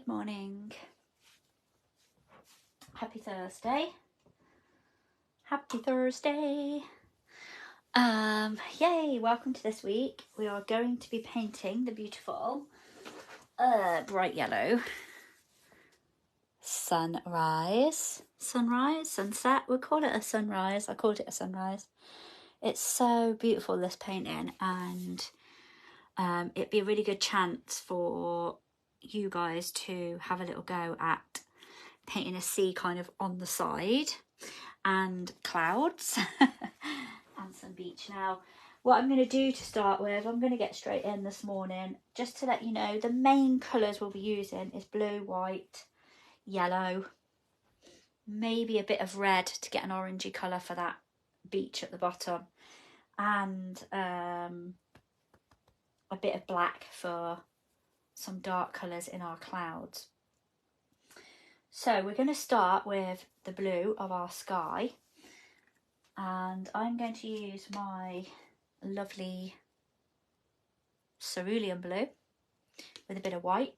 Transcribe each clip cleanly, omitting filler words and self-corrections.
Good morning. Happy Thursday. Happy Thursday. Yay, welcome to this week. We are going to be painting the beautiful bright yellow sunrise, sunset. We'll call it a sunrise. I called it a sunrise. It's so beautiful, this painting, and it'd be a really good chance for you guys to have a little go at painting a sea kind of on the side and clouds and some beach. Now, what I'm going to do to start with, I'm going to get straight in this morning. Just to let you know, the main colours we'll be using is blue, white, yellow, maybe a bit of red to get an orangey colour for that beach at the bottom, and a bit of black for some dark colours in our clouds. So we're going to start with the blue of our sky, and I'm going to use my lovely cerulean blue with a bit of white.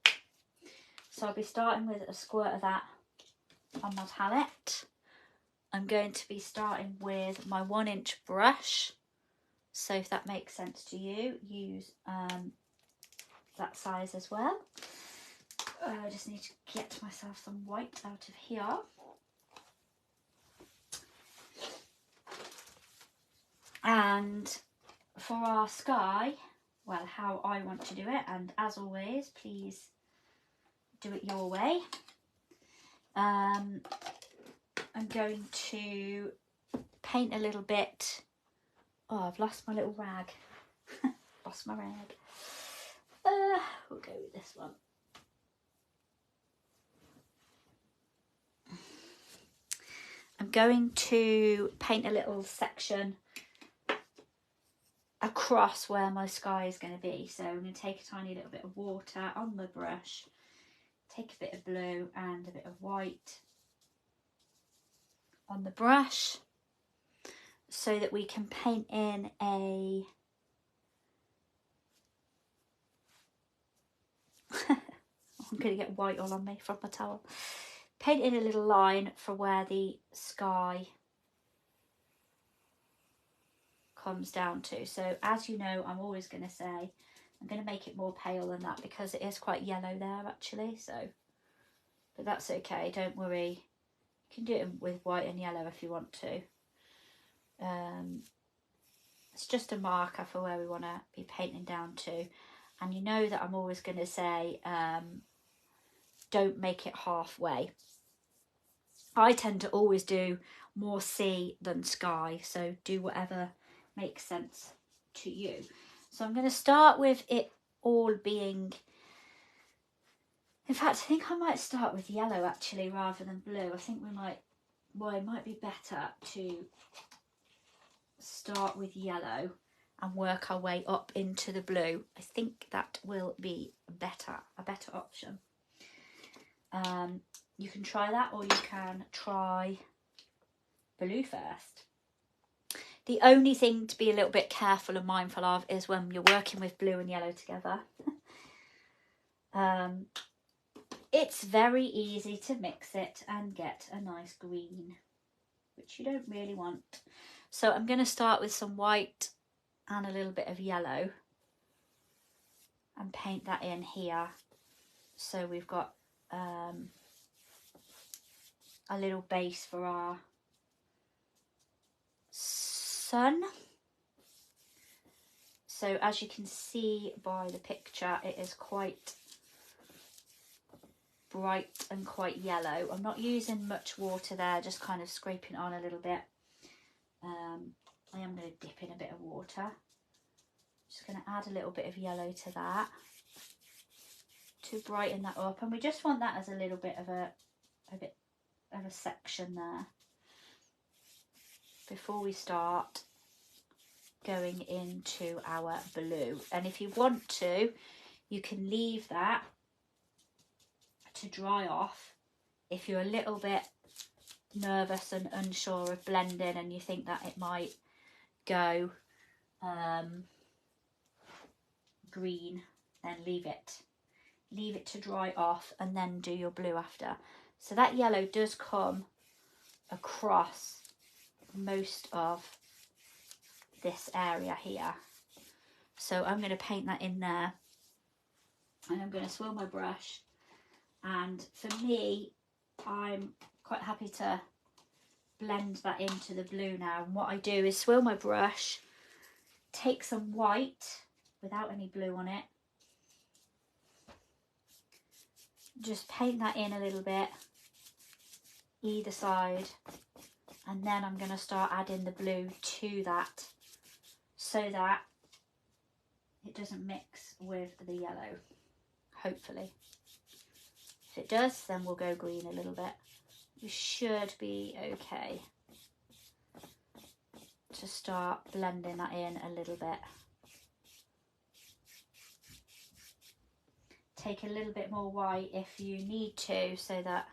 So I'll be starting with a squirt of that on my palette. I'm going to be starting with my 1-inch brush, so if that makes sense to you, use that size as well. I just need to get myself some white out of here. And for our sky, well, how I want to do it, and as always, please do it your way. I'm going to paint a little bit. Oh, I've lost my little rag. Lost my rag. We'll go with this one. I'm going to paint a little section across where my sky is going to be. So I'm going to take a tiny little bit of water on the brush, take a bit of blue and a bit of white on the brush, so that we can paint in a I'm going to get white all on me from my towel. Paint in a little line for where the sky comes down to. So as you know, I'm always going to say I'm going to make it more pale than that because it is quite yellow there actually. So, but that's okay, don't worry. You can do it with white and yellow if you want to. It's just a marker for where we want to be painting down to. And you know that I'm always going to say don't make it halfway. I tend to always do more sea than sky, so do whatever makes sense to you. So I'm going to start with it all being, in fact, I think I might start with yellow actually rather than blue. I think we might, well, it might be better to start with yellow and work our way up into the blue. I think that will be a better option. You can try that, or you can try blue first. The only thing to be a little bit careful and mindful of is when you're working with blue and yellow together. It's very easy to mix it and get a nice green, which you don't really want. So I'm going to start with some white and a little bit of yellow and paint that in here. So we've got a little base for our sun. So as you can see by the picture, it is quite bright and quite yellow. I'm not using much water there, just kind of scraping on a little bit. I am going to dip in a bit of water. Just going to add a little bit of yellow to that to brighten that up, and we just want that as a little bit of a section there before we start going into our blue. And if you want to, you can leave that to dry off if you're a little bit nervous and unsure of blending and you think that it might go green, then leave it leave it to dry off, and then do your blue after. So that yellow does come across most of this area here. So I'm going to paint that in there, and I'm going to swirl my brush. And for me, I'm quite happy to blend that into the blue now. And what I do is swirl my brush, take some white without any blue on it, just paint that in a little bit either side, and then I'm going to start adding the blue to that so that it doesn't mix with the yellow, hopefully. If it does, then we'll go green a little bit. We should be okay to start blending that in a little bit. Take a little bit more white if you need to, so that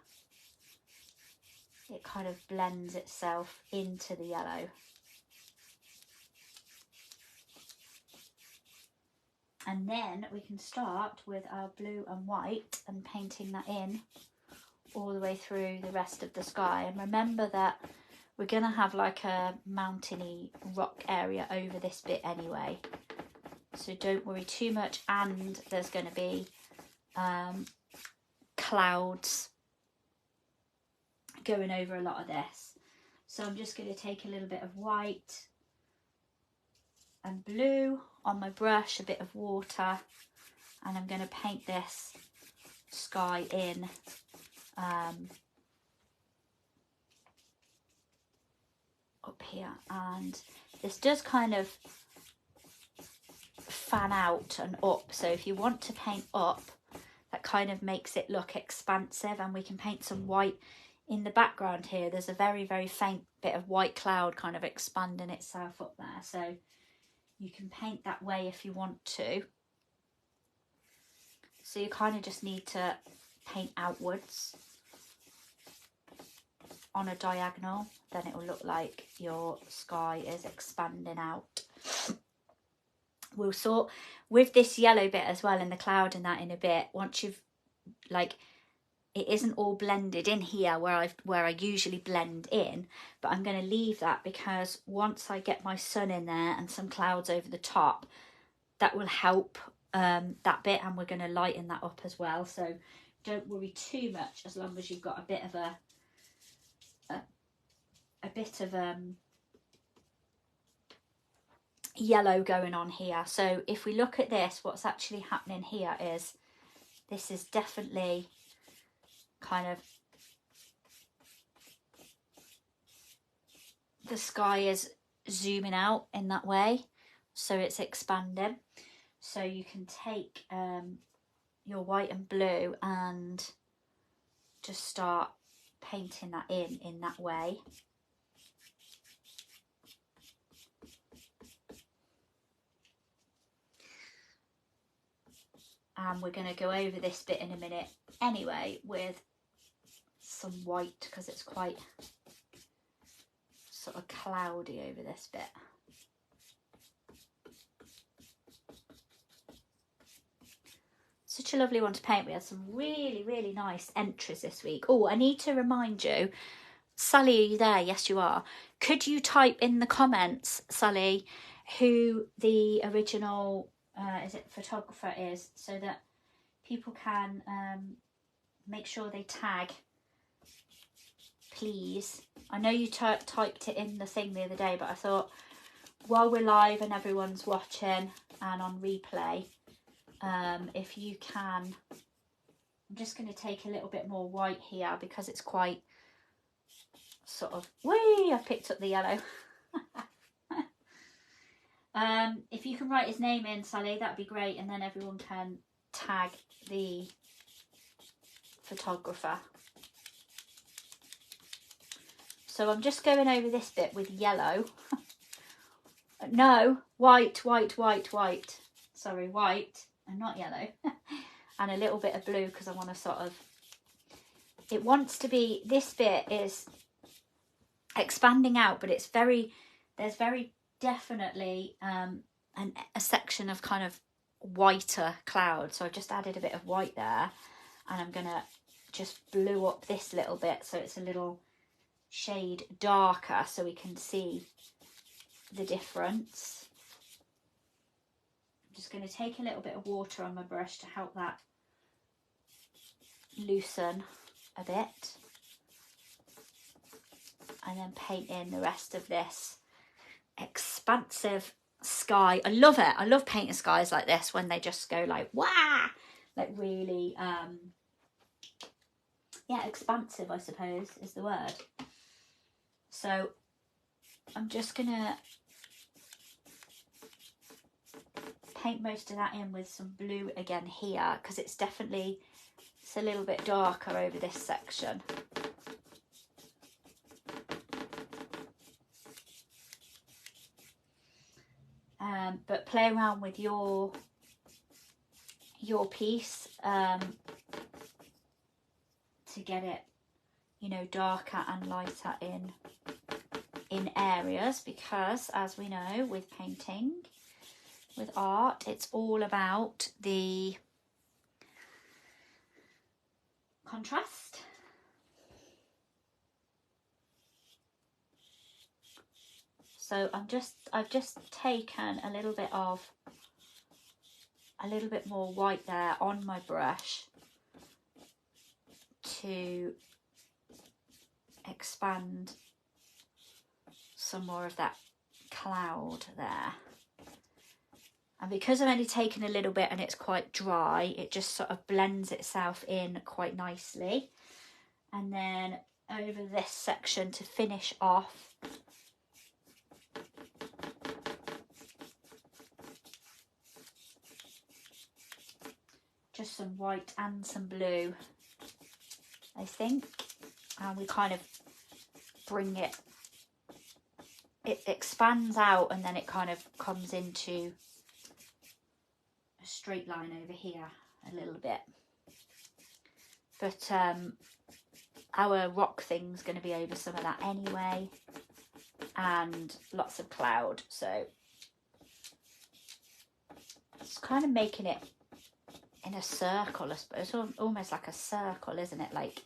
it kind of blends itself into the yellow. And then we can start with our blue and white and painting that in all the way through the rest of the sky. And remember that we're going to have like a mountainy rock area over this bit anyway, so don't worry too much. And there's going to be clouds going over a lot of this. So I'm just going to take a little bit of white and blue on my brush, a bit of water, and I'm going to paint this sky in up here. And this does kind of fan out and up, so if you want to paint up, that kind of makes it look expansive. And we can paint some white in the background here. There's a very, very faint bit of white cloud kind of expanding itself up there, so you can paint that way if you want to. So you kind of just need to paint outwards on a diagonal, then it will look like your sky is expanding out. We'll sort with this yellow bit as well, and the cloud and that in a bit. Once you've, like, it isn't all blended in here where I usually blend in, but I'm going to leave that because once I get my sun in there and some clouds over the top, that will help that bit, and we're going to lighten that up as well. So don't worry too much as long as you've got a bit of yellow going on here. So if we look at this, what's actually happening here is this is definitely kind of, the sky is zooming out in that way, so it's expanding. So you can take your white and blue and just start painting that in that way. And we're going to go over this bit in a minute anyway with some white, because it's quite sort of cloudy over this bit. Such a lovely one to paint. We had some really, really nice entries this week. Oh, I need to remind you, Sally, are you there? Yes, you are. Could you type in the comments, Sally, who the original photographer is, so that people can make sure they tag, please. I know you typed it in the thing the other day, but I thought while we're live and everyone's watching and on replay, if you can, I'm just going to take a little bit more white here because it's quite sort of, whee, I picked up the yellow. If you can write his name in, Sally, that'd be great, and then everyone can tag the photographer. So I'm just going over this bit with yellow. No, white. Sorry, white and not yellow. And a little bit of blue because I want to sort of, it wants to be, this bit is expanding out, but it's very, there's very definitely a section of kind of whiter cloud. So I've just added a bit of white there, and I'm gonna just blue up this little bit so it's a little shade darker so we can see the difference. I'm just going to take a little bit of water on my brush to help that loosen a bit, and then paint in the rest of this expansive sky. I love it. I love painting skies like this when they just go like wah, like really yeah, expansive, I suppose is the word. So I'm just gonna paint most of that in with some blue again here, because it's a little bit darker over this section. But play around with your piece to get it, you know, darker and lighter in areas, because as we know with painting, with art, it's all about the contrast. So I've just taken a little bit more white there on my brush to expand some more of that cloud there. And because I've only taken a little bit and it's quite dry, it just sort of blends itself in quite nicely. And then over this section to finish off, just some white and some blue, I think. And we kind of bring it expands out, and then it kind of comes into a straight line over here a little bit. But our rock thing's going to be over some of that anyway, and lots of cloud. So it's kind of making it in a circle, I suppose, almost like a circle, isn't it? Like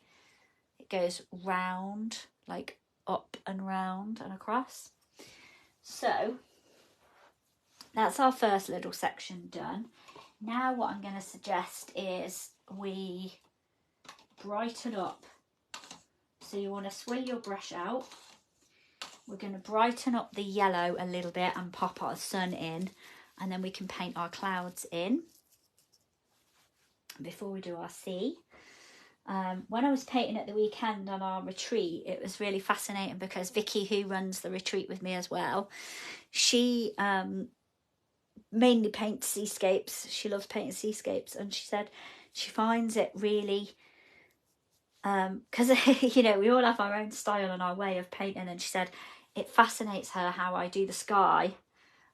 it goes round, like up and round and across. So that's our first little section done. Now what I'm going to suggest is we brighten up. So you want to swill your brush out. We're going to brighten up the yellow a little bit and pop our sun in, and then we can paint our clouds in before we do our sea. When I was painting at the weekend on our retreat, it was really fascinating because Vicky, who runs the retreat with me as well, she mainly paints seascapes. She loves painting seascapes, and she said she finds it really, because you know, we all have our own style and our way of painting, and she said it fascinates her how I do the sky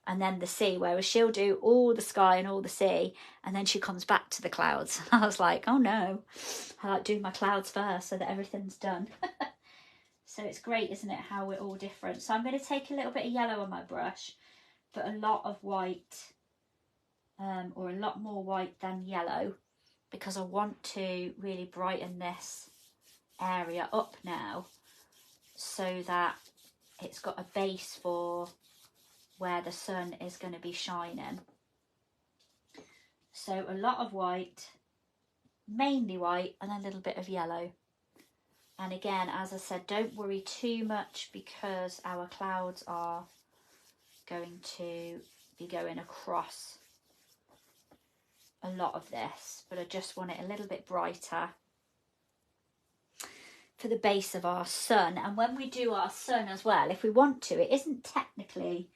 and then the sea, whereas she'll do all the sky and all the sea, and then she comes back to the clouds. I was like, oh no, I like doing my clouds first so that everything's done. So it's great, isn't it, how we're all different. So I'm going to take a little bit of yellow on my brush, but a lot of white, or a lot more white than yellow, because I want to really brighten this area up now so that it's got a base for where the sun is going to be shining. So a lot of white, mainly white, and a little bit of yellow. And again, as I said, don't worry too much because our clouds are going to be going across a lot of this, but I just want it a little bit brighter for the base of our sun. And when we do our sun as well, if we want to, it isn't technically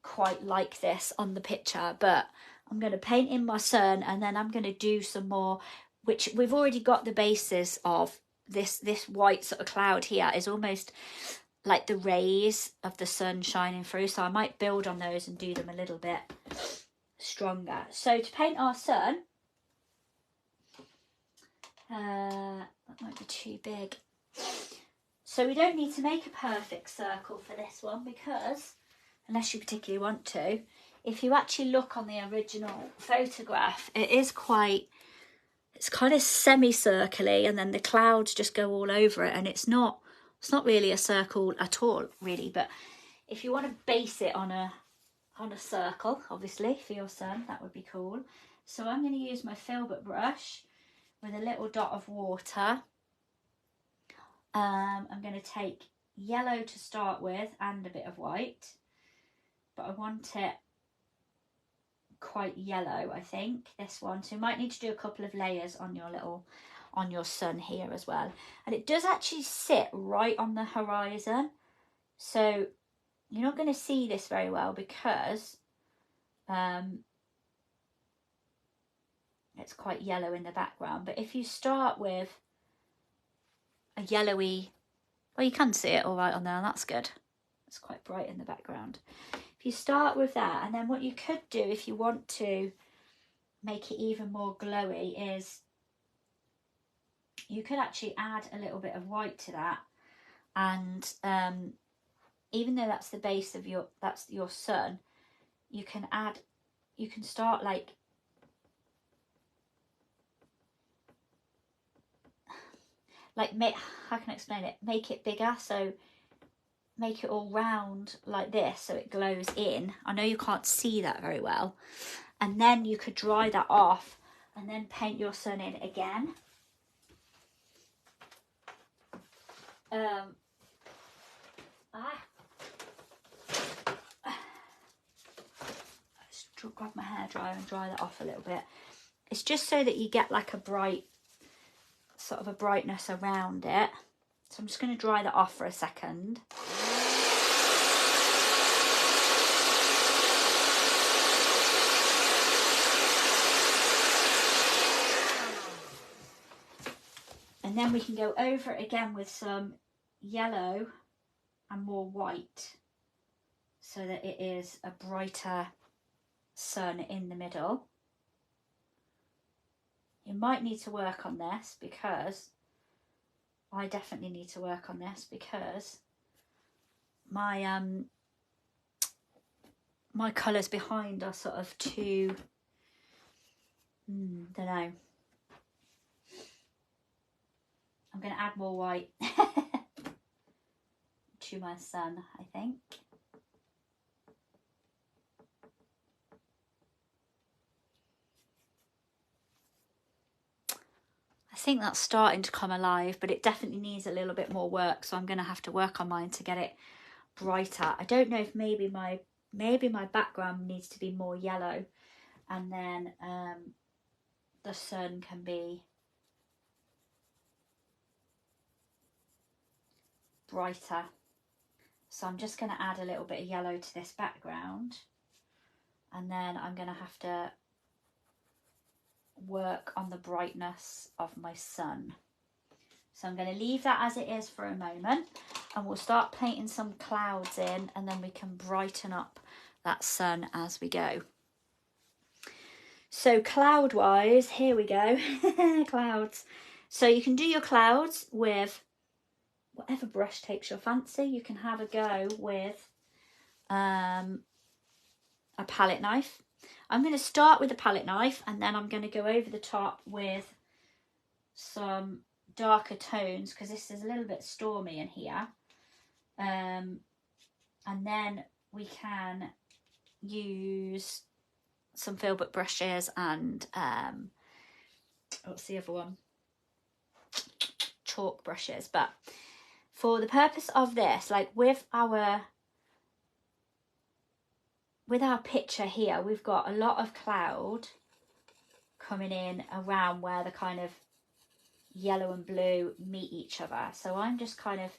quite like this on the picture, but I'm going to paint in my sun, and then I'm going to do some more, which we've already got the basis of. This white sort of cloud here is almost like the rays of the sun shining through, so I might build on those and do them a little bit stronger. So to paint our sun, that might be too big, so we don't need to make a perfect circle for this one, because unless you particularly want to. If you actually look on the original photograph, it is quite, it's kind of semicircular, and then the clouds just go all over it, and it's not really a circle at all, really. But if you want to base it on a circle, obviously, for your sun, that would be cool. So I'm going to use my filbert brush with a little dot of water. I'm going to take yellow to start with and a bit of white, but I want it quite yellow, I think, this one. So you might need to do a couple of layers on your sun here as well. And it does actually sit right on the horizon, so you're not going to see this very well because it's quite yellow in the background. But if you start with a yellowy, well, you can see it all right on there, and that's good. It's quite bright in the background. If you start with that, and then what you could do if you want to make it even more glowy is you could actually add a little bit of white to that, and even though that's the base of your sun, you can start like how can I explain it? Make it bigger, so make it all round like this so it glows in. I know you can't see that very well. And then you could dry that off and then paint your sun in again. Let's grab my hairdryer and dry that off a little bit. It's just so that you get like a bright, sort of a brightness around it. So I'm just going to dry that off for a second. And then we can go over it again with some yellow and more white so that it is a brighter sun in the middle. You might need to work on this because I definitely need to work on this because my my colours behind are sort of too, don't know. I'm going to add more white to my sun, I think. I think that's starting to come alive, but it definitely needs a little bit more work, so I'm going to have to work on mine to get it brighter. I don't know if maybe my background needs to be more yellow, and then the sun can be brighter. So I'm just going to add a little bit of yellow to this background, and then I'm going to have to work on the brightness of my sun. So I'm going to leave that as it is for a moment, and we'll start painting some clouds in, and then we can brighten up that sun as we go. So cloud wise, here we go. Clouds. So you can do your clouds with whatever brush takes your fancy. You can have a go with a palette knife. I'm going to start with a palette knife, and then I'm going to go over the top with some darker tones because this is a little bit stormy in here. And then we can use some filbert brushes and what's the other one? Chalk brushes. But for the purpose of this, like with our picture here, we've got a lot of cloud coming in around where the kind of yellow and blue meet each other. So I'm just kind of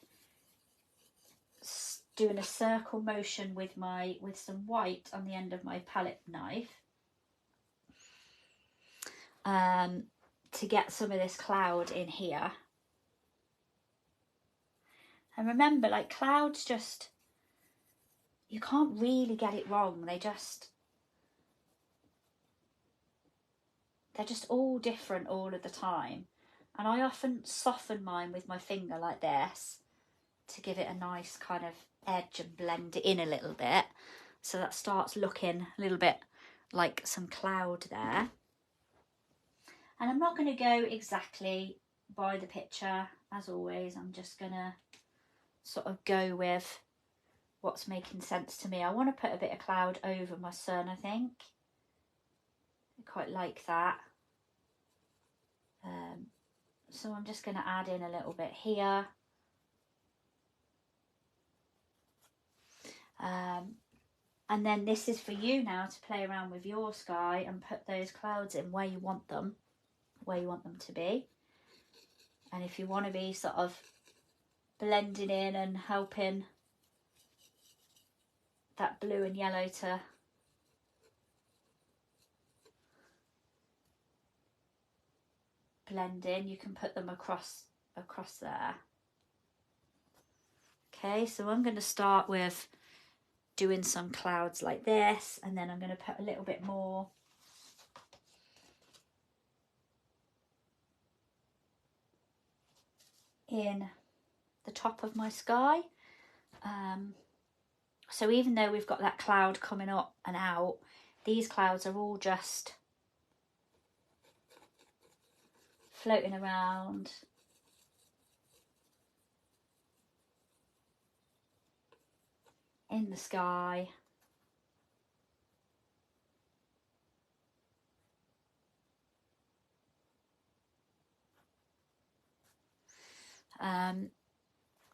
doing a circle motion with some white on the end of my palette knife to get some of this cloud in here. And remember, like clouds, just, you can't really get it wrong. They're just all different all of the time. And I often soften mine with my finger like this to give it a nice kind of edge and blend it in a little bit. So that starts looking a little bit like some cloud there. And I'm not going to go exactly by the picture, as always. I'm just going to sort of go with what's making sense to me. I want to put a bit of cloud over my sun, I think. I quite like that. So I'm just going to add in a little bit here. And then this is for you now to play around with your sky and put those clouds in where you want them to be. And if you want to be sort of blending in and helping that blue and yellow to blend in, you can put them across there. Okay, so I'm going to start with doing some clouds like this, and then I'm going to put a little bit more in the top of my sky. So even though we've got that cloud coming up and out, these clouds are all just floating around. In the sky.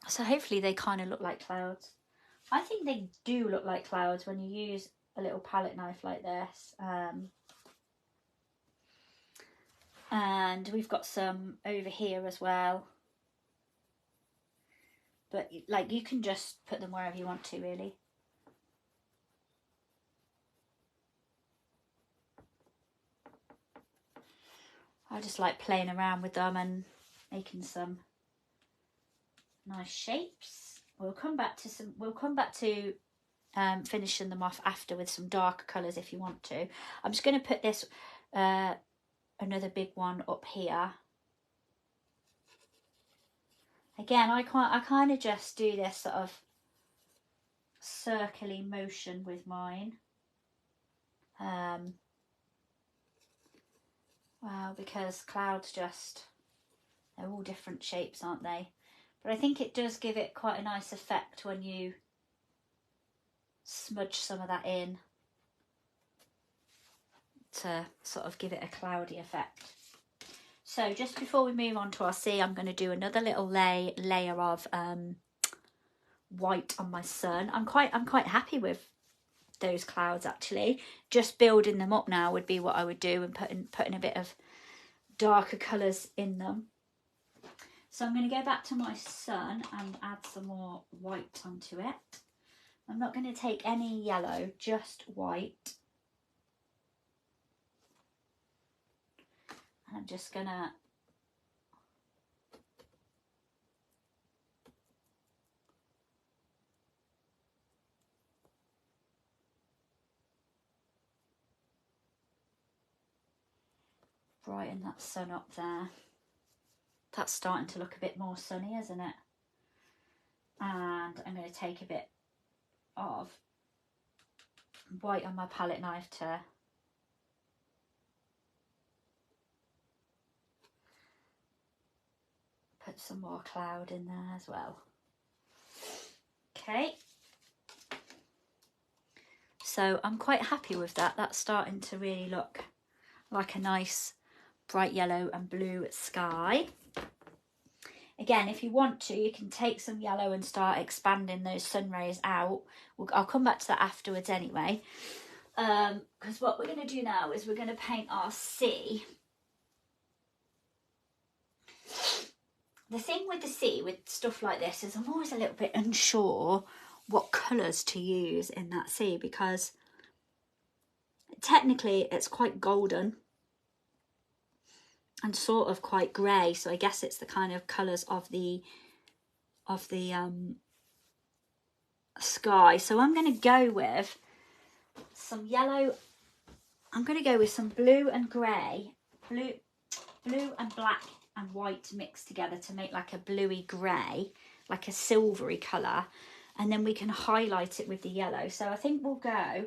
So hopefully they kind of look like clouds. I think they do look like clouds when you use a little palette knife like this. And we've got some over here as well. But like, you can just put them wherever you want to, really. I just like playing around with them and making some nice shapes. We'll come back to finishing them off after with some darker colours if you want to. I'm just going to put this another big one up here. Again, I kind of just do this sort of circly motion with mine. Well, because clouds they're all different shapes, aren't they? But I think it does give it quite a nice effect when you smudge some of that in to sort of give it a cloudy effect. So just before we move on to our sea, I'm going to do another little layer of white on my sun. I'm quite happy with those clouds, actually. Just building them up now would be what I would do, and putting a bit of darker colours in them. So I'm going to go back to my sun and add some more white onto it. I'm not going to take any yellow, just white. And I'm just going to brighten that sun up there. That's starting to look a bit more sunny, isn't it? And I'm going to take a bit of white on my palette knife to put some more cloud in there as well. Okay. So I'm quite happy with that. That's starting to really look like a nice bright yellow and blue sky. Again, if you want to, you can take some yellow and start expanding those sun rays out. I'll come back to that afterwards anyway. Because what we're going to do now is we're going to paint our sea. The thing with the sea, with stuff like this, is I'm always a little bit unsure what colours to use in that sea, because technically it's quite golden and sort of quite grey, so I guess it's the kind of colours of the sky. So I'm going to go with some yellow. I'm going to go with some blue and grey, blue and black and white mixed together to make like a bluey grey, like a silvery colour. and then we can highlight it with the yellow. So I think we'll go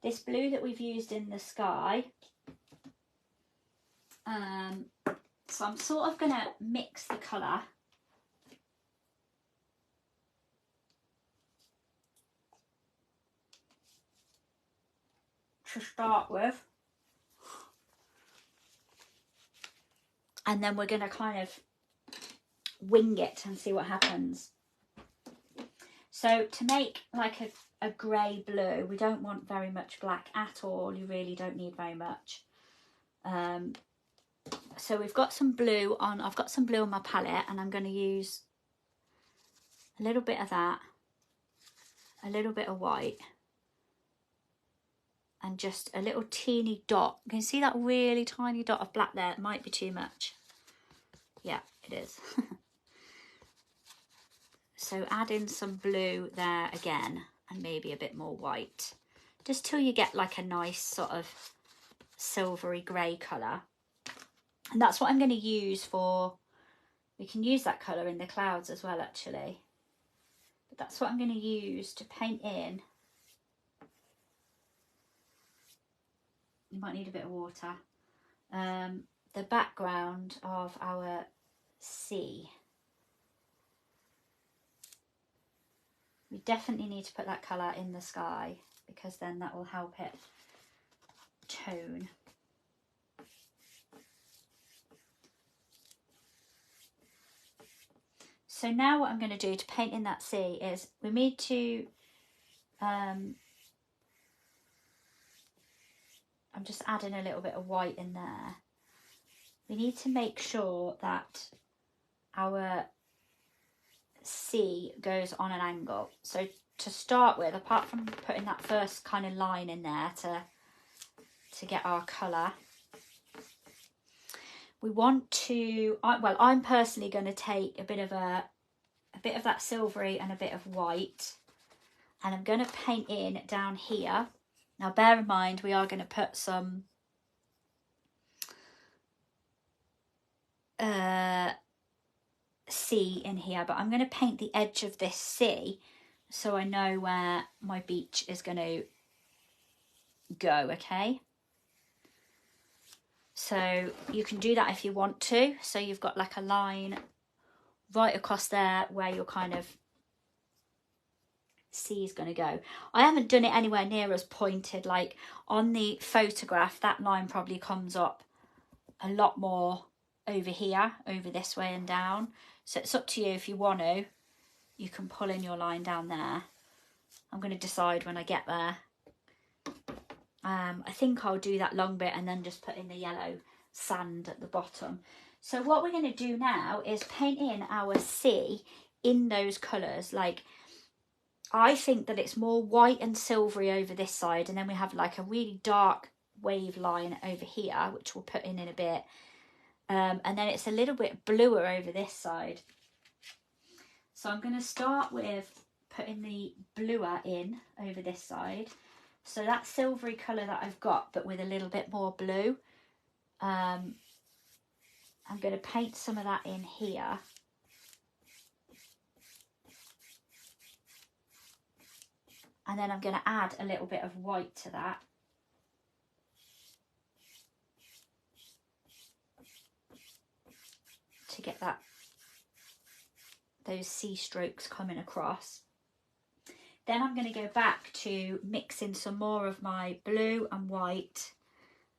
this blue that we've used in the sky. So I'm sort of going to mix the colour. To start with. And then we're going to kind of wing it and see what happens. So to make like a grey blue, we don't want very much black at all. You really don't need very much. So we've got some blue on, I've got some blue on my palette, and I'm going to use a little bit of that, a little bit of white, and just a little teeny dot. You can see that really tiny dot of black there. It might be too much. Yeah, it is. So add in some blue there again, and maybe a bit more white, just till you get like a nice sort of silvery grey colour. And that's what I'm going to use for, we can use that colour in the clouds as well actually. But that's what I'm going to use to paint in. You might need a bit of water. The background of our sea. We definitely need to put that colour in the sky, because then that will help it tone. So now what I'm going to do to paint in that sea is we need to, I'm just adding a little bit of white in there. We need to make sure that our sea goes on an angle. So to start with, apart from putting that first kind of line in there to get our colour, we want to, well, I'm personally going to take a bit of that silvery and a bit of white, and I'm going to paint in down here. Now bear in mind, we are going to put some sea in here, but I'm going to paint the edge of this sea so I know where my beach is going to go, okay? So you can do that if you want to. So you've got like a line right across there where your kind of sea is going to go. I haven't done it anywhere near as pointed. Like on the photograph, that line probably comes up a lot more over here, over this way and down. So it's up to you. If you want to, you can pull in your line down there. I'm going to decide when I get there. I think I'll do that long bit and then just put in the yellow sand at the bottom. So what we're going to do now is paint in our sea in those colours. Like, I think that it's more white and silvery over this side, and then we have like a really dark wave line over here, which we'll put in a bit. And then it's a little bit bluer over this side. So I'm going to start with putting the bluer in over this side. So that silvery colour that I've got, but with a little bit more blue. I'm going to paint some of that in here. And then I'm going to add a little bit of white to that. To get those sea strokes coming across. Then I'm going to go back to mixing some more of my blue and white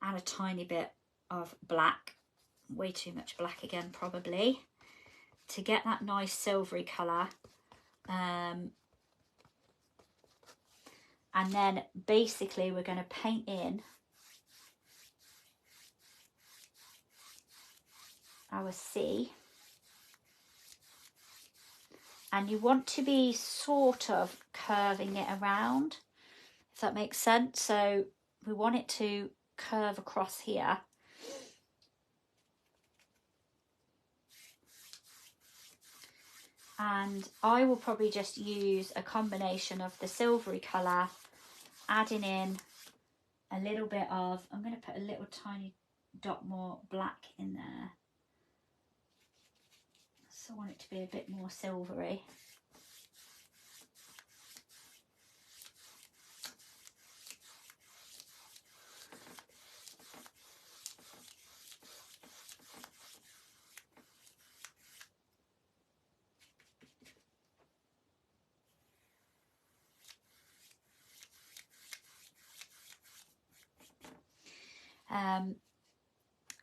and a tiny bit of black. Way too much black again probably. To get that nice silvery colour. And then basically we're going to paint in our sea. And you want to be sort of curving it around, if that makes sense. So we want it to curve across here. And I will probably just use a combination of the silvery colour, adding in a little bit of, I'm going to put a little tiny dot more black in there. So I want it to be a bit more silvery.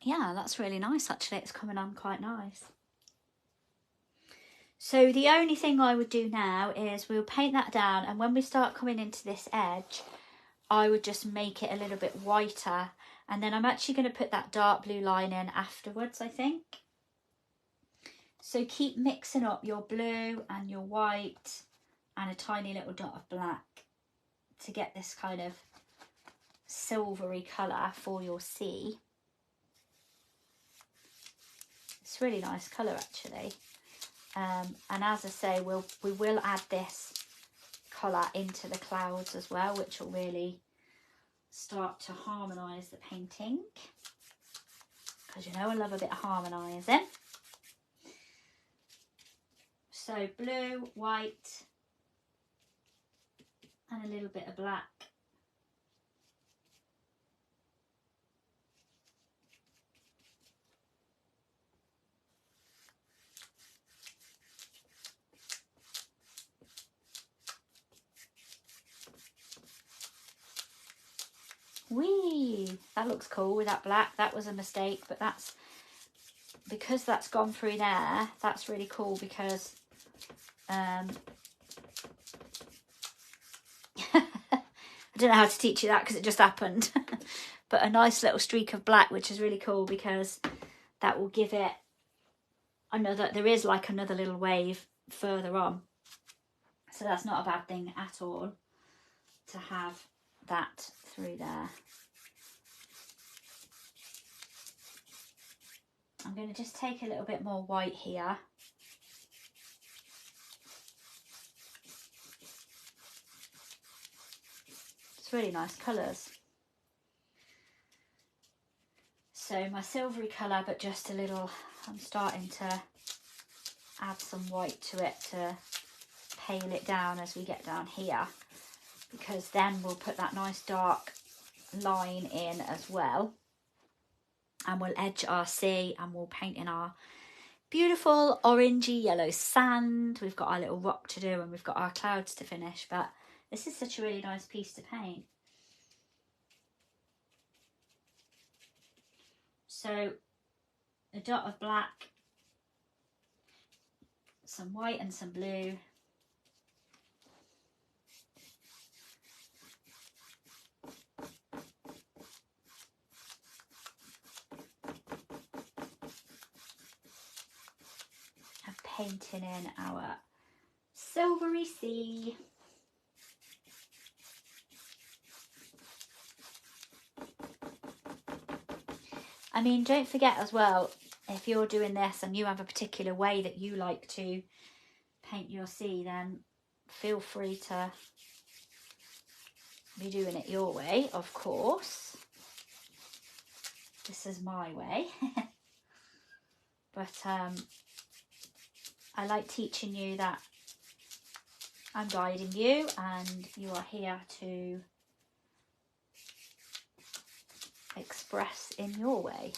yeah, that's really nice actually. It's coming on quite nice. So the only thing I would do now is we'll paint that down, and when we start coming into this edge, I would just make it a little bit whiter, and then I'm actually going to put that dark blue line in afterwards, I think. So keep mixing up your blue and your white and a tiny little dot of black to get this kind of silvery colour for your sea. It's a really nice colour actually. And as I say, we will add this colour into the clouds as well, which will really start to harmonise the painting, because you know I love a bit of harmonising. So blue, white and a little bit of black. Whee! That looks cool with that black. That was a mistake, but that's because that's gone through there. That's really cool because I don't know how to teach you that because it just happened. But a nice little streak of black, which is really cool because that will give it another, there is like another little wave further on. So that's not a bad thing at all to have that through there. I'm going to just take a little bit more white here. It's really nice colours. So my silvery colour, but just a little, I'm starting to add some white to it to pale it down as we get down here, because then we'll put that nice dark line in as well, and we'll edge our sea and we'll paint in our beautiful orangey yellow sand. We've got our little rock to do and we've got our clouds to finish, but this is such a really nice piece to paint. So a dot of black, some white and some blue. And painting in our silvery sea. I mean, don't forget as well, if you're doing this and you have a particular way that you like to paint your sea, then feel free to be doing it your way, of course. This is my way. But I like teaching you that I'm guiding you and you are here to express in your way.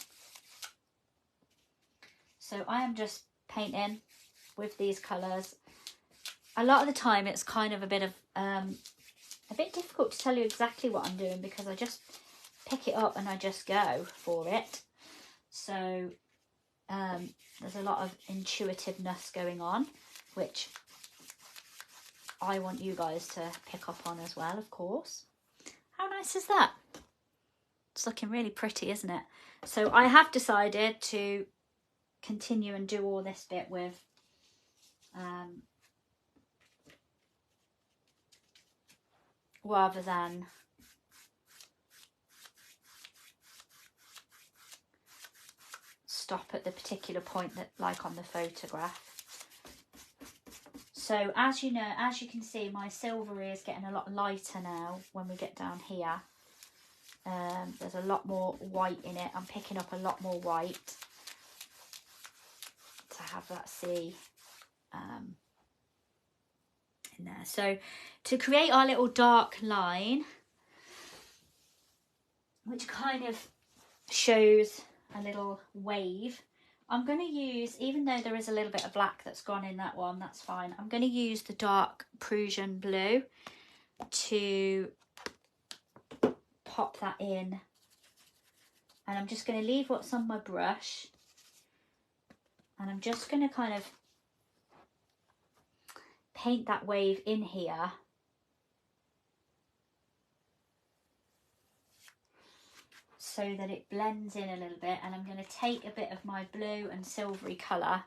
So I am just painting with these colours. A lot of the time it's kind of a bit difficult to tell you exactly what I'm doing because I just pick it up and I just go for it. So there's a lot of intuitiveness going on, which I want you guys to pick up on as well, of course. How nice is that? It's looking really pretty, isn't it? So I have decided to continue and do all this bit with rather than stop at the particular point that, like on the photograph. So as you know, as you can see, my silvery is getting a lot lighter now when we get down here. There's a lot more white in it. I'm picking up a lot more white to have that sea in there. So to create our little dark line, which kind of shows a little wave, I'm going to use, even though there is a little bit of black that's gone in that one, that's fine. I'm going to use the dark Prussian blue to pop that in And I'm just going to leave what's on my brush, and I'm just going to kind of paint that wave in here. So that it blends in a little bit, and I'm going to take a bit of my blue and silvery colour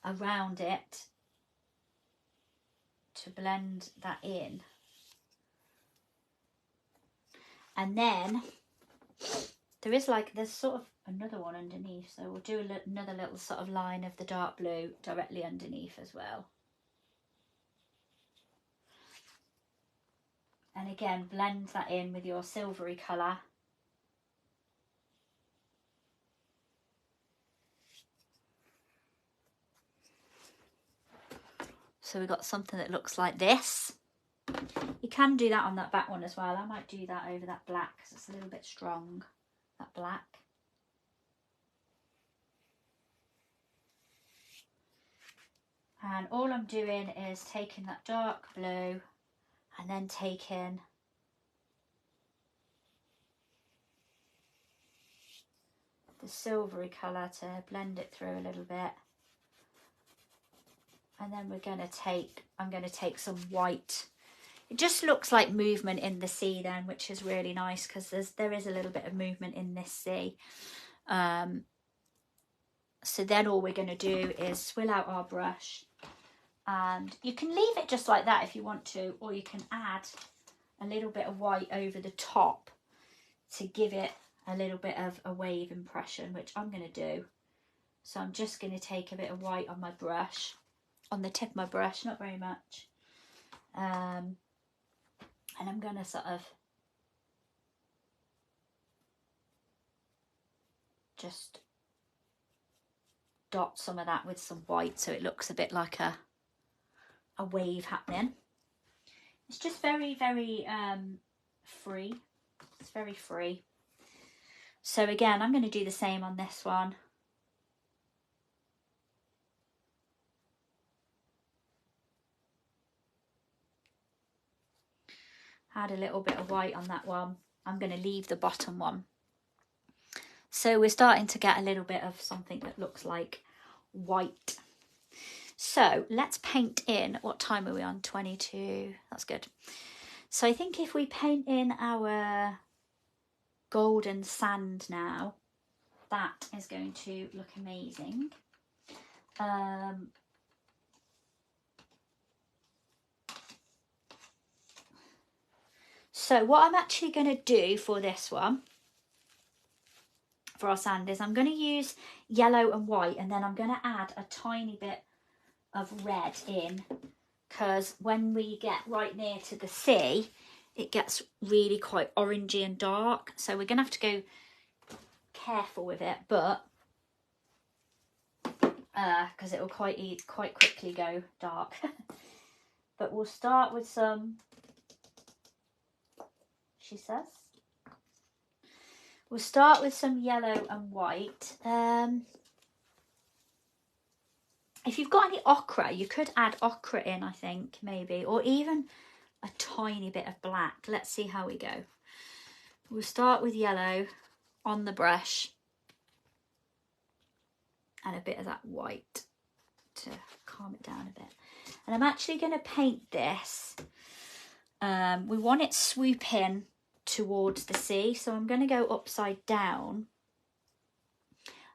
around it to blend that in. And then there's sort of another one underneath, so we'll do another little sort of line of the dark blue directly underneath as well. And again, blend that in with your silvery colour. So we've got something that looks like this. You can do that on that back one as well. I might do that over that black because it's a little bit strong, that black. And all I'm doing is taking that dark blue and then taking the silvery colour to blend it through a little bit. And then I'm going to take some white. It just looks like movement in the sea then, which is really nice because there is a little bit of movement in this sea. So then all we're going to do is swill out our brush, and you can leave it just like that if you want to, or you can add a little bit of white over the top to give it a little bit of a wave impression, which I'm going to do. So I'm just going to take a bit of white on my brush, on the tip of my brush, not very much. And I'm going to sort of just dot some of that with some white so it looks a bit like a wave happening. It's just very, very free. It's very free. So again, I'm going to do the same on this one. Add a little bit of white on that one. I'm going to leave the bottom one. So we're starting to get a little bit of something that looks like white. So let's paint in. What time are we on? 22. That's good. So I think if we paint in our golden sand now, that is going to look amazing. So what I'm actually going to do for this one, for our sand, is I'm going to use yellow and white, and then I'm going to add a tiny bit of red in, because when we get right near to the sea, it gets really quite orangey and dark. So we're going to have to go careful with it, but because it will quite quickly go dark. But we'll start with some, she says. We'll start with some yellow and white. If you've got any ochre, you could add ochre in, I think, maybe, or even a tiny bit of black. Let's see how we go. We'll start with yellow on the brush and a bit of that white to calm it down a bit. And I'm actually going to paint this. We want it swooping towards the sea, so I'm going to go upside down,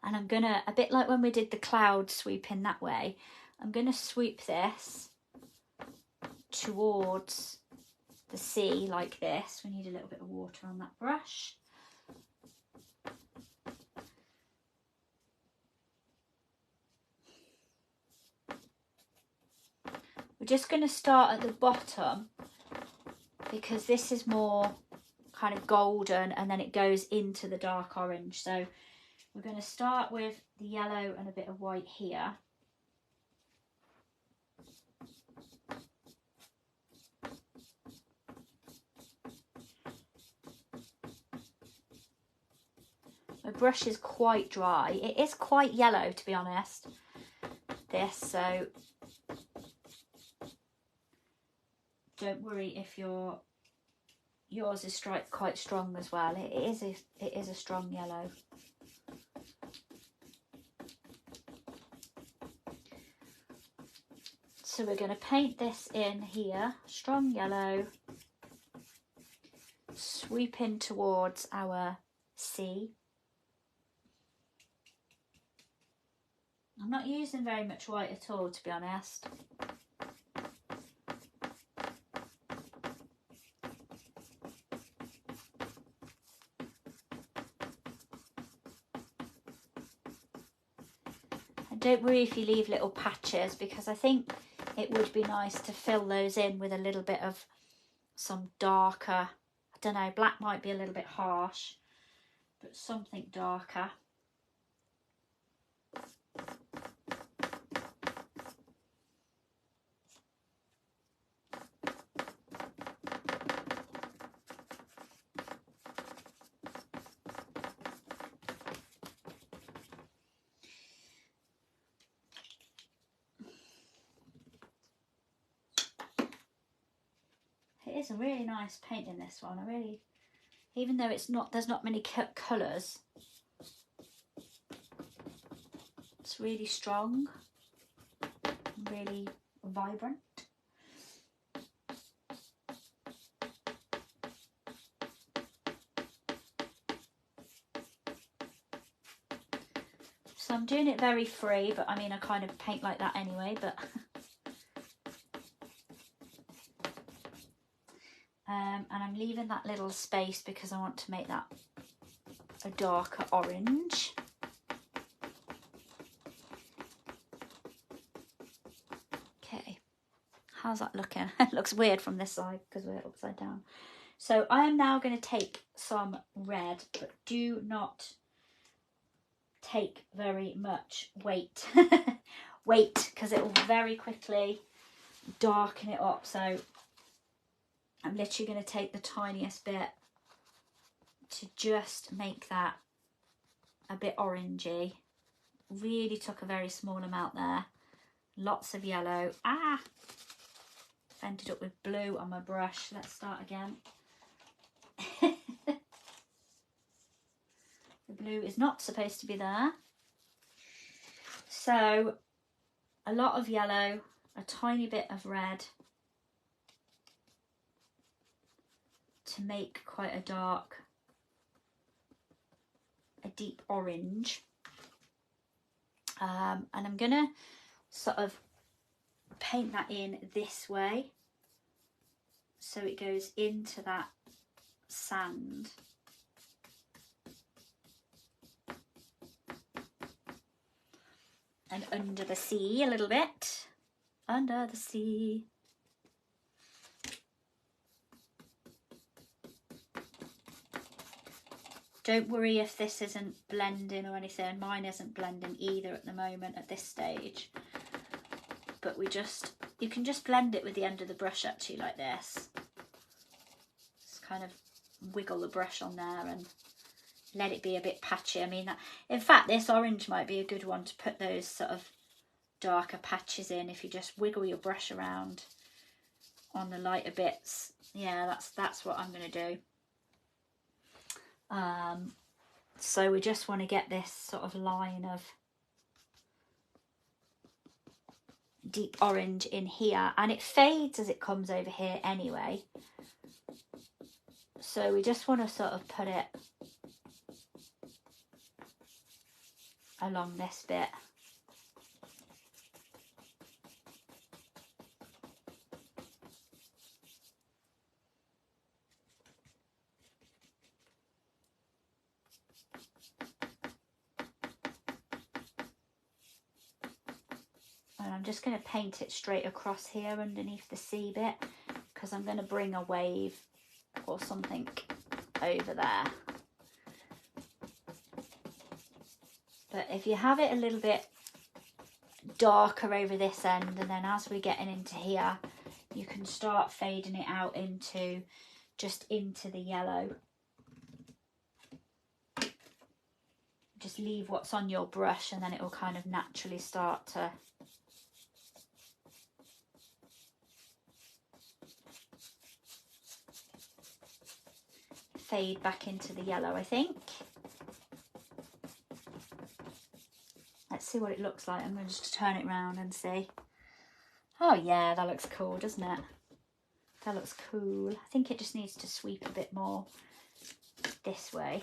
and I'm going to, a bit like when we did the cloud swooping that way, I'm going to swoop this towards the sea like this. We need a little bit of water on that brush. We're just going to start at the bottom because this is more kind of golden, and then it goes into the dark orange. So we're going to start with the yellow and a bit of white here. My brush is quite dry. It is quite yellow, to be honest, this, so don't worry if you're yours is quite strong as well. It is a strong yellow. So we're going to paint this in here, strong yellow, sweep in towards our sea. I'm not using very much white at all, to be honest. And don't worry if you leave little patches, because I think it would be nice to fill those in with a little bit of some darker, I don't know, black might be a little bit harsh, but something darker. It is a really nice painting, this one. I really, even though there's not many colours, it's really strong, really vibrant. So I'm doing it very free, but I mean, I kind of paint like that anyway, but and I'm leaving that little space because I want to make that a darker orange. Okay, how's that looking? It looks weird from this side because we're upside down. So I am now going to take some red, but do not take very much weight. Weight, because it will very quickly darken it up. So I'm literally going to take the tiniest bit to just make that a bit orangey. Really took a very small amount there. Lots of yellow. Ah! Ended up with blue on my brush. Let's start again. The blue is not supposed to be there. So a lot of yellow, a tiny bit of red to make quite a dark, a deep orange. And I'm gonna sort of paint that in this way so it goes into that sand. And under the sea a little bit. Under the sea. Don't worry if this isn't blending or anything. Mine isn't blending either at the moment at this stage. But you can just blend it with the end of the brush actually like this. Just kind of wiggle the brush on there and let it be a bit patchy. I mean, in fact, this orange might be a good one to put those sort of darker patches in if you just wiggle your brush around on the lighter bits. Yeah, that's what I'm going to do. So we just want to get this sort of line of deep orange in here, and it fades as it comes over here anyway. So we just want to sort of put it along this bit. And I'm just going to paint it straight across here underneath the sea bit, because I'm going to bring a wave or something over there. But if you have it a little bit darker over this end, and then as we're getting into here, you can start fading it out into the yellow. Just leave what's on your brush and then it will kind of naturally start to fade back into the yellow, I think. Let's see what it looks like. I'm going to just turn it around and see. Oh yeah, that looks cool, doesn't it? That looks cool. I think it just needs to sweep a bit more this way.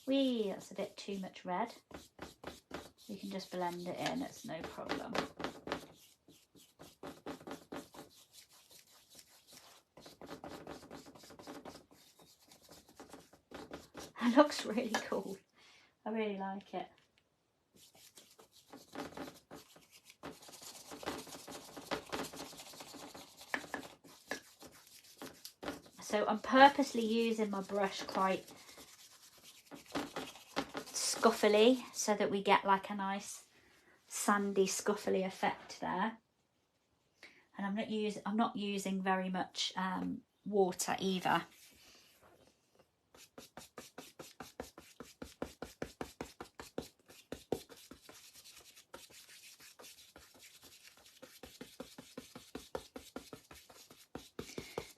Whee, that's a bit too much red. You can just blend it in, it's no problem. It looks really cool. I really like it. So I'm purposely using my brush quite scuffily so that we get like a nice sandy scuffly effect there. And I'm not using very much water either.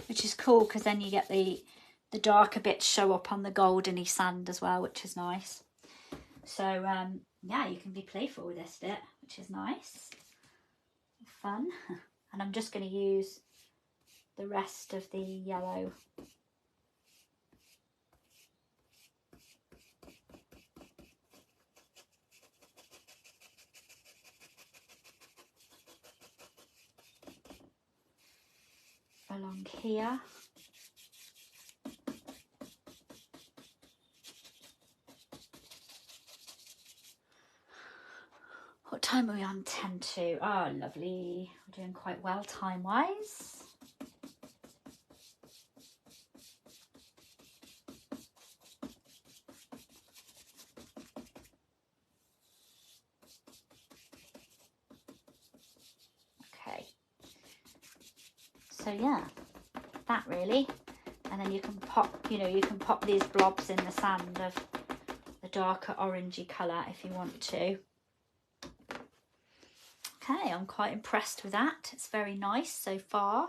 Which is cool because then you get the darker bits show up on the goldeny sand as well, which is nice. So yeah, you can be playful with this bit, which is nice, fun. And I'm just going to use the rest of the yellow. Along here. What time are we on? 10 to. Oh, lovely. We're doing quite well time-wise. Okay. So yeah, that really. And then you can pop, you know, you can pop these blobs in the sand of the darker orangey colour if you want to. Okay, I'm quite impressed with that. It's very nice so far.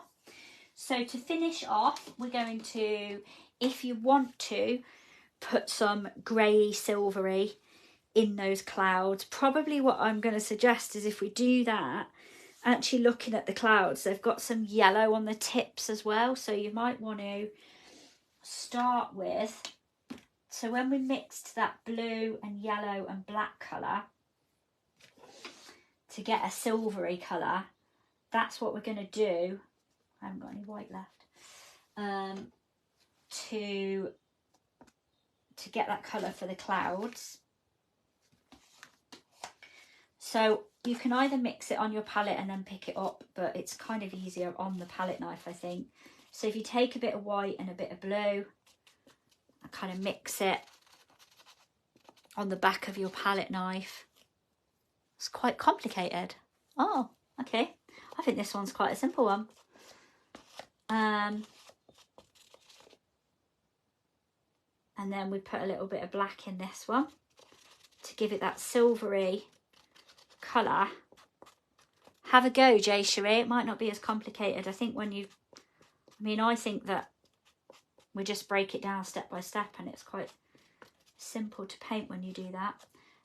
So to finish off, we're going to, if you want to, put some grey silvery in those clouds. Probably what I'm going to suggest is if we do that, actually looking at the clouds, they've got some yellow on the tips as well. So you might want to start with, so when we mixed that blue and yellow and black colour to get a silvery colour, that's what we're going to do. I haven't got any white left. To get that colour for the clouds. So you can either mix it on your palette and then pick it up, but it's kind of easier on the palette knife, I think. So if you take a bit of white and a bit of blue, and kind of mix it on the back of your palette knife. It's quite complicated. Oh, okay. I think this one's quite a simple one. And then we put a little bit of black in this one to give it that silvery colour. Have a go, Jay Cherie. It might not be as complicated. I think when you, I mean, I think that we just break it down step by step and it's quite simple to paint when you do that.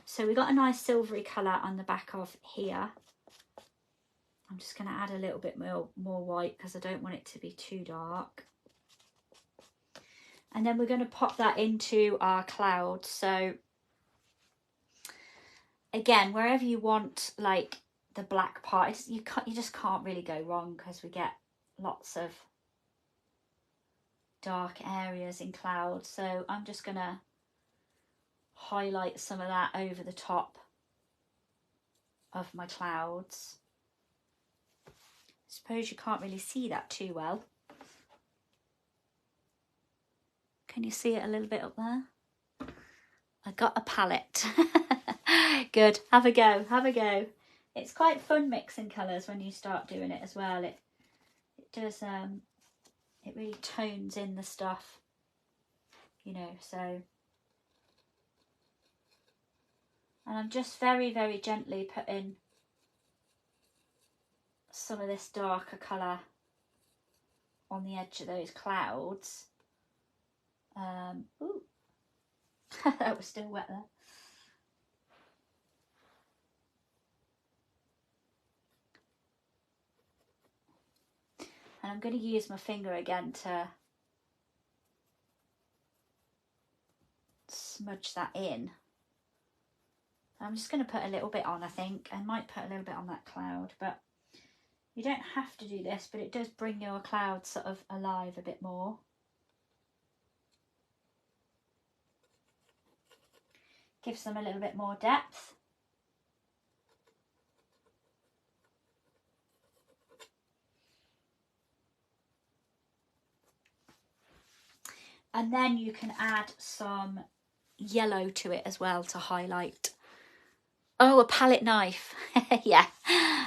So we got a nice silvery colour on the back of here. I'm just going to add a little bit more white because I don't want it to be too dark. And then we're going to pop that into our clouds. So again, wherever you want like the black part, you just can't really go wrong because we get lots of dark areas in clouds. So I'm just going to highlight some of that over the top of my clouds. I suppose you can't really see that too well. Can you see it a little bit up there? I got a palette. Good, have a go, have a go. It's quite fun mixing colours when you start doing it as well. It does, it really tones in the stuff, you know, so. And I'm just very, very gently putting some of this darker colour on the edge of those clouds. Ooh, that was still wet there. And I'm going to use my finger again to smudge that in. I'm just going to put a little bit on, I think. I might put a little bit on that cloud, but you don't have to do this, but it does bring your clouds sort of alive a bit more. Gives them a little bit more depth. And then you can add some yellow to it as well to highlight. Oh, a palette knife. Yeah,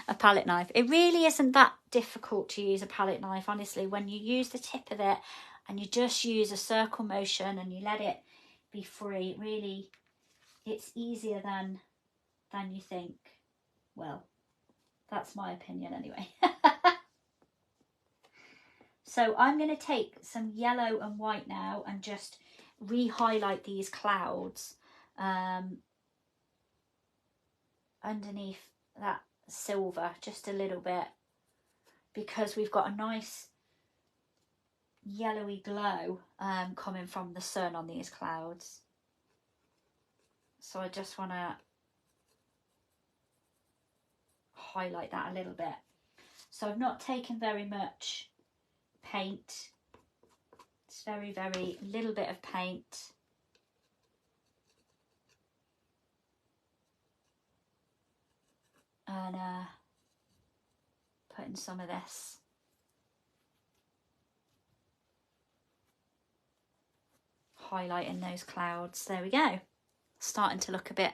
a palette knife. It really isn't that difficult to use a palette knife, honestly. When you use the tip of it and you just use a circle motion and you let it be free, really, it's easier than you think. Well, that's my opinion anyway. So I'm going to take some yellow and white now and just re-highlight these clouds underneath that silver just a little bit, because we've got a nice yellowy glow coming from the sun on these clouds. So I just want to highlight that a little bit. So I've not taken very much paint. It's very, very little bit of paint. And putting some of this highlighting those clouds. There we go. Starting to look a bit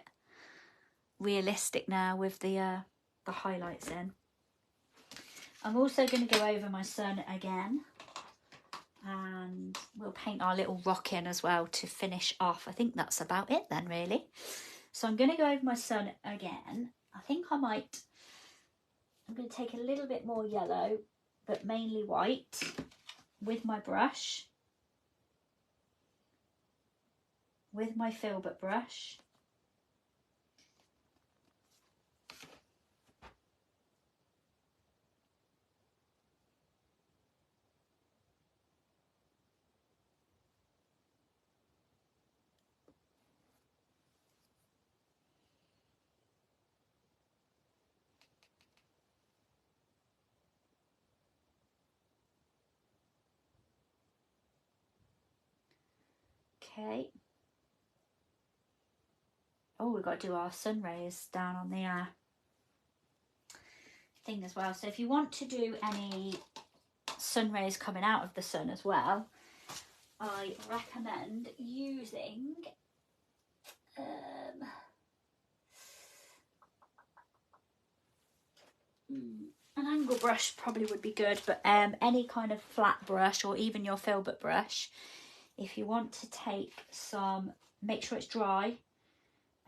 realistic now with the highlights in. I'm also going to go over my sun again, and we'll paint our little rock in as well to finish off. I think that's about it then, really. So I'm going to go over my sun again. I think I'm going to take a little bit more yellow, but mainly white, with my brush, with my filbert brush. Okay. Oh, we've got to do our sun rays down on the thing as well. So if you want to do any sun rays coming out of the sun as well, I recommend using an angle brush probably would be good, but any kind of flat brush or even your filbert brush. If you want to take some, make sure it's dry,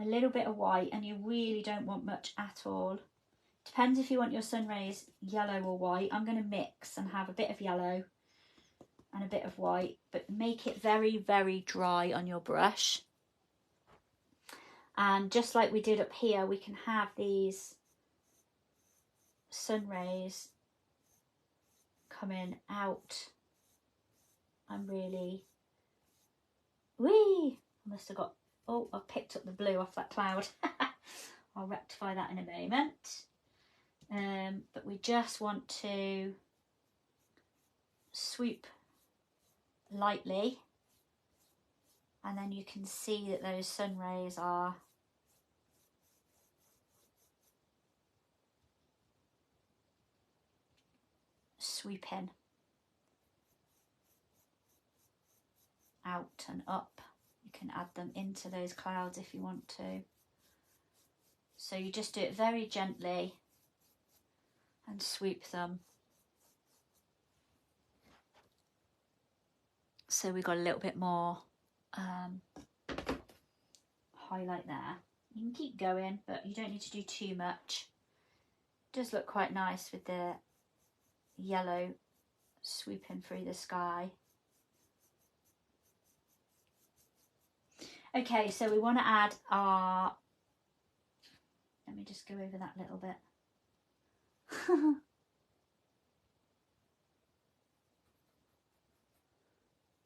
a little bit of white, and you really don't want much at all. Depends if you want your sun rays yellow or white. I'm going to mix and have a bit of yellow and a bit of white, but make it very, very dry on your brush. And just like we did up here, we can have these sun rays coming out. I'm really, whee! I must have got, oh, I've picked up the blue off that cloud. I'll rectify that in a moment. But we just want to swoop lightly, and then you can see that those sun rays are sweeping out and up. You can add them into those clouds if you want to. So you just do it very gently and swoop them. So we got a little bit more highlight there. You can keep going, but you don't need to do too much. It does look quite nice with the yellow swooping through the sky. Okay, so we want to add our, let me just go over that little bit.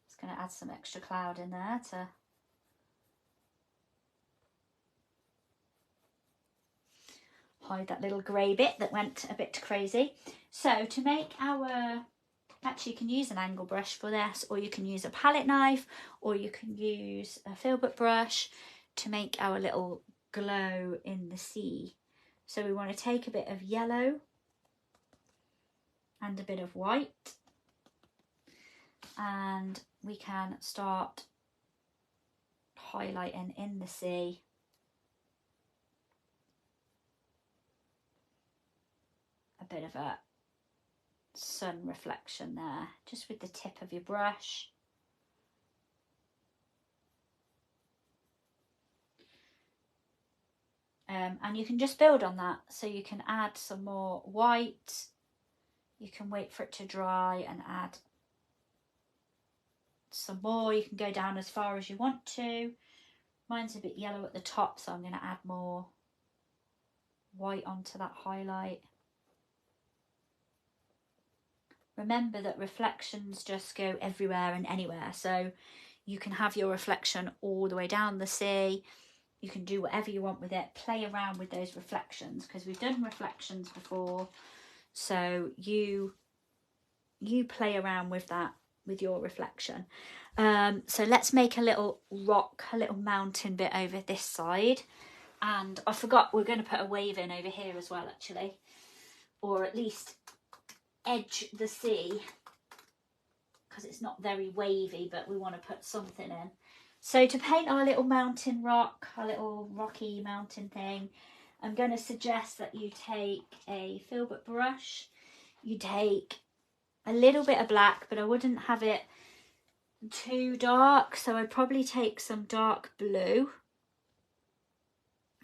Just going to add some extra cloud in there to hide that little grey bit that went a bit crazy. So to make our, actually you can use an angle brush for this, or you can use a palette knife, or you can use a filbert brush to make our little glow in the sea. So we want to take a bit of yellow and a bit of white, and we can start highlighting in the sea. A bit of a sun reflection there, just with the tip of your brush. And you can just build on that, so you can add some more white, you can wait for it to dry and add some more. You can go down as far as you want to. Mine's a bit yellow at the top, so I'm going to add more white onto that highlight. Remember that reflections just go everywhere and anywhere, so you can have your reflection all the way down the sea. You can do whatever you want with it. Play around with those reflections, because we've done reflections before. So you play around with that, with your reflection. So let's make a little rock, a little mountain bit over this side. And I forgot, we're going to put a wave in over here as well, actually. Or at least edge the sea, because it's not very wavy, but we want to put something in. So to paint our little mountain rock, our little rocky mountain thing, I'm going to suggest that you take a filbert brush, you take a little bit of black, but I wouldn't have it too dark, so I'd probably take some dark blue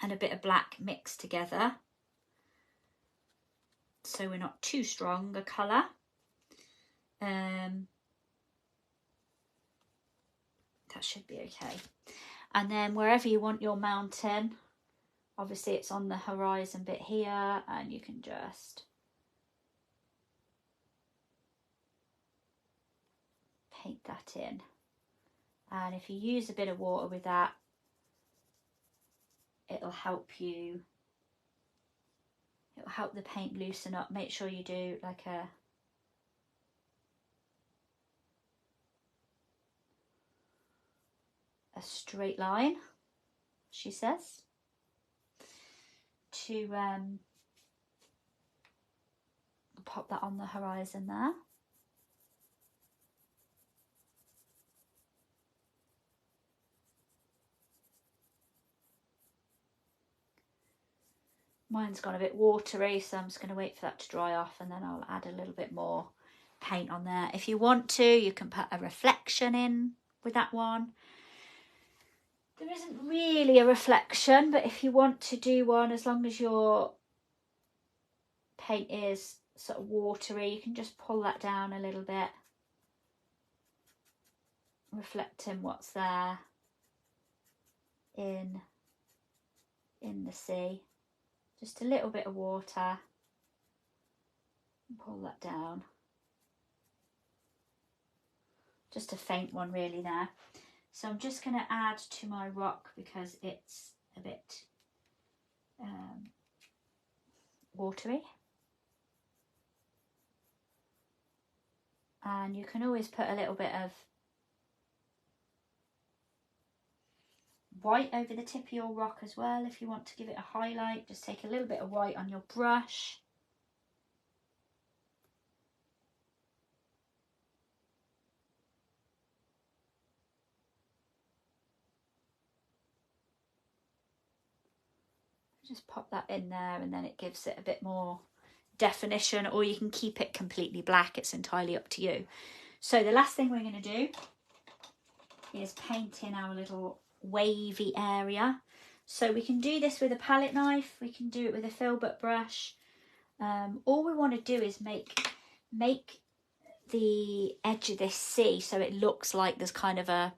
and a bit of black mixed together, so we're not too strong a colour. That should be okay. And then wherever you want your mountain, obviously it's on the horizon bit here, and you can just paint that in. And if you use a bit of water with that, it'll help you, it'll help the paint loosen up. Make sure you do like a straight line, she says, to pop that on the horizon there. Mine's gone a bit watery, so I'm just going to wait for that to dry off, and then I'll add a little bit more paint on there. If you want to, you can put a reflection in with that one. There isn't really a reflection, but if you want to do one, as long as your paint is sort of watery, you can just pull that down a little bit, reflecting what's there in the sea. Just a little bit of water, and pull that down. Just a faint one really there. So I'm just going to add to my rock, because it's a bit watery. And you can always put a little bit of white over the tip of your rock as well if you want to give it a highlight. Just take a little bit of white on your brush. Just pop that in there, and then it gives it a bit more definition, or you can keep it completely black. It's entirely up to you. So the last thing we're going to do is paint in our little wavy area. So we can do this with a palette knife, we can do it with a filbert brush. All we want to do is make the edge of this sea so it looks like there's kind of a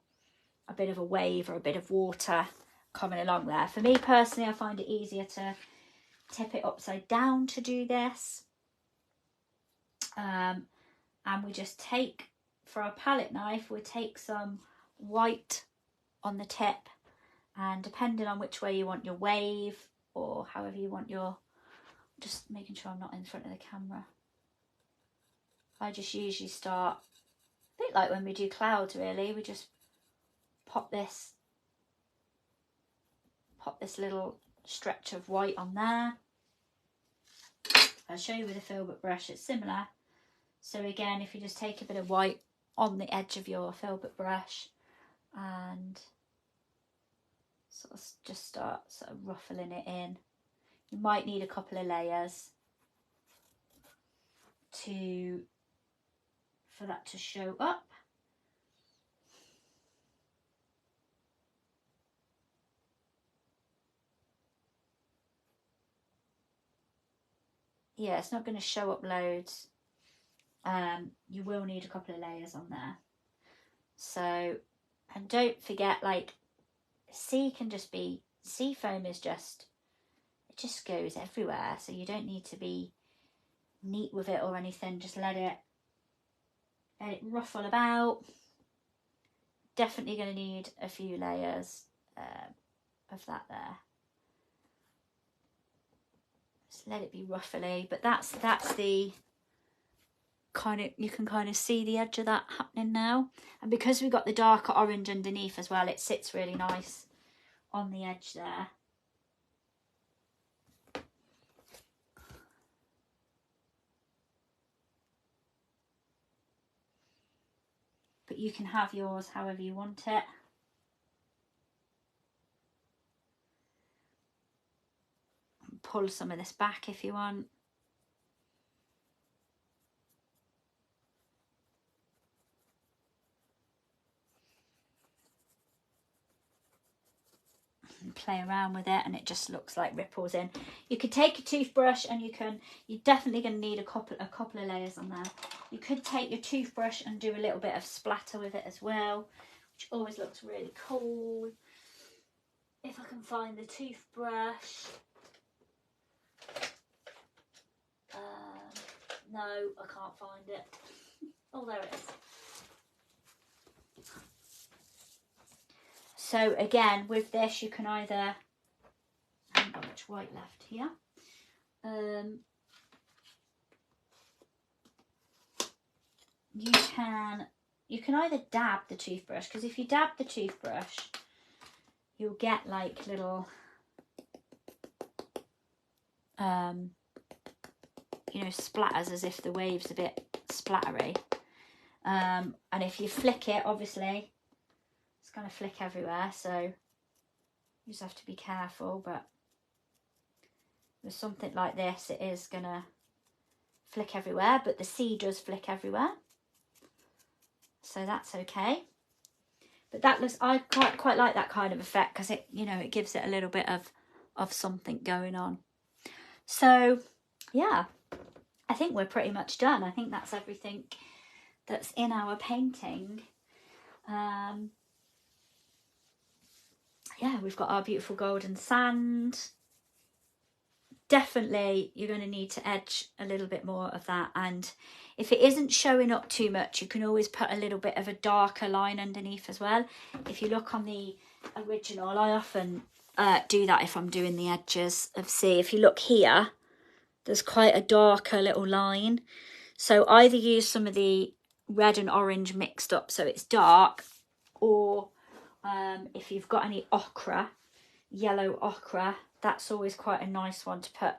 bit of a wave or a bit of water coming along there. For me personally, I find it easier to tip it upside down to do this. And we just take, for our palette knife, we take some white on the tip, and depending on which way you want your wave or however you want your, just making sure I'm not in front of the camera, I just usually start a bit like when we do clouds really, we just pop this little stretch of white on there. I'll show you with a filbert brush, it's similar. So again, if you just take a bit of white on the edge of your filbert brush and sort of just start sort of ruffling it in. You might need a couple of layers for that to show up. Yeah, it's not going to show up loads. You will need a couple of layers on there. So, and don't forget, like, sea can just be, sea foam is just, it just goes everywhere. So you don't need to be neat with it or anything. Just let it ruffle about. Definitely going to need a few layers of that there. Just let it be ruffly, but that's the kind of, you can kind of see the edge of that happening now. And because we've got the darker orange underneath as well, it sits really nice on the edge there. But you can have yours however you want it. Pull some of this back if you want. And play around with it, and it just looks like ripples in. You could take a toothbrush and you're definitely going to need a couple of layers on there. You could take your toothbrush and do a little bit of splatter with it as well, which always looks really cool. If I can find the toothbrush. No, I can't find it. Oh, there it is. So again, with this, you can either, I haven't got much white left here. You can either dab the toothbrush, because if you dab the toothbrush, you'll get like little, you know, splatters, as if the wave's a bit splattery. And if you flick it, obviously, it's going to flick everywhere, so you just have to be careful. But with something like this, it is going to flick everywhere, but the sea does flick everywhere, so that's okay. But that looks, I quite like that kind of effect, because it, you know, it gives it a little bit of something going on. So yeah, I think we're pretty much done. I think that's everything that's in our painting. Yeah, we've got our beautiful golden sand. Definitely you're going to need to edge a little bit more of that, and if it isn't showing up too much, you can always put a little bit of a darker line underneath as well. If you look on the original, I often do that if I'm doing the edges of sea. If you look here, there's quite a darker little line, so either use some of the red and orange mixed up so it's dark, or if you've got any ochre, yellow ochre, that's always quite a nice one to put.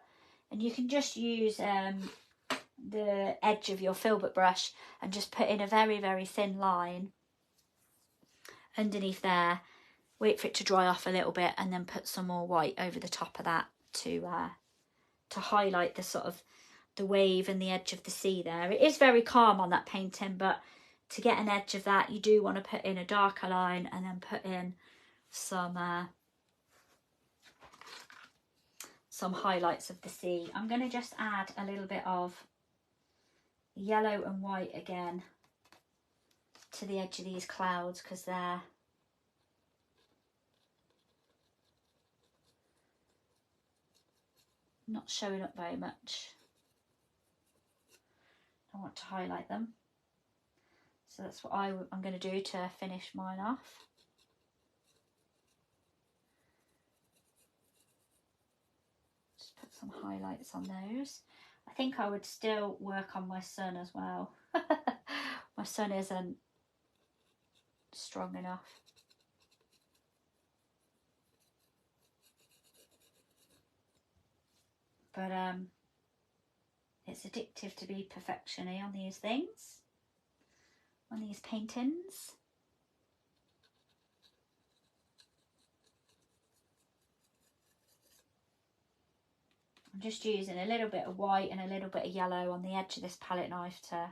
And you can just use the edge of your filbert brush and just put in a very, very thin line underneath there, wait for it to dry off a little bit, and then put some more white over the top of that to highlight the sort of the wave and the edge of the sea there. It is very calm on that painting, but to get an edge of that, you do want to put in a darker line and then put in some some highlights of the sea. I'm going to just add a little bit of yellow and white again to the edge of these clouds because they're not showing up very much. I want to highlight them. So that's what I'm going to do to finish mine off. Just put some highlights on those. I think I would still work on my sun as well. My sun isn't strong enough. But it's addictive to be perfection-y on these things, on these paintings. I'm just using a little bit of white and a little bit of yellow on the edge of this palette knife to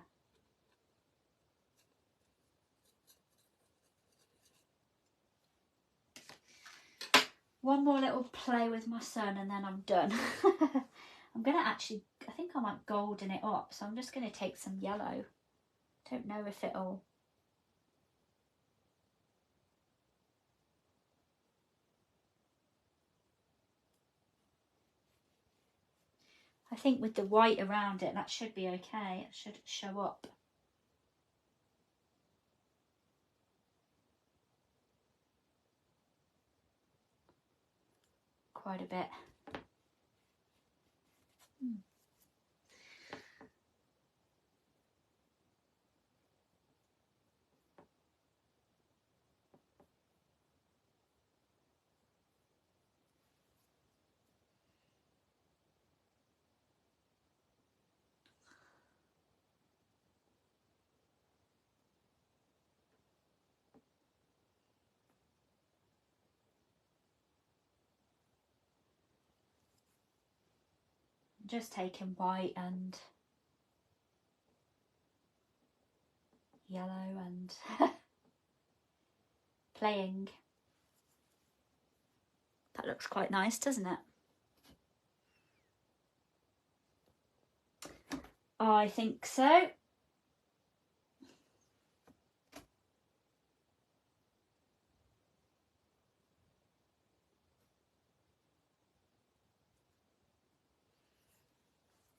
one more little play with my sun and then I'm done. I'm going to actually, I think I might golden it up, so I'm just going to take some yellow. Don't know if it'll... I think with the white around it, that should be okay. It should show up. Quite a bit. Just taking white and yellow and playing. That looks quite nice, doesn't it? I think so.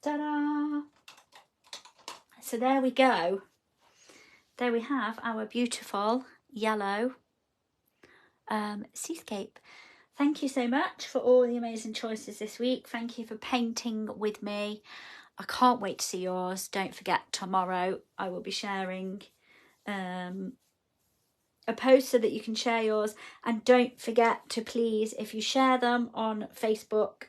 Ta-da! So there we go. There we have our beautiful yellow seascape. Thank you so much for all the amazing choices this week. Thank you for painting with me. I can't wait to see yours. Don't forget, tomorrow I will be sharing a post so that you can share yours. And don't forget to please, if you share them on Facebook,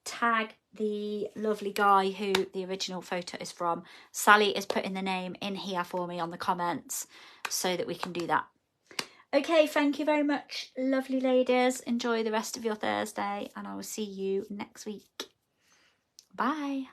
tag the lovely guy who the original photo is from. Sally is putting the name in here for me on the comments so that we can do that. Okay, thank you very much, lovely ladies. Enjoy the rest of your Thursday and I will see you next week. Bye.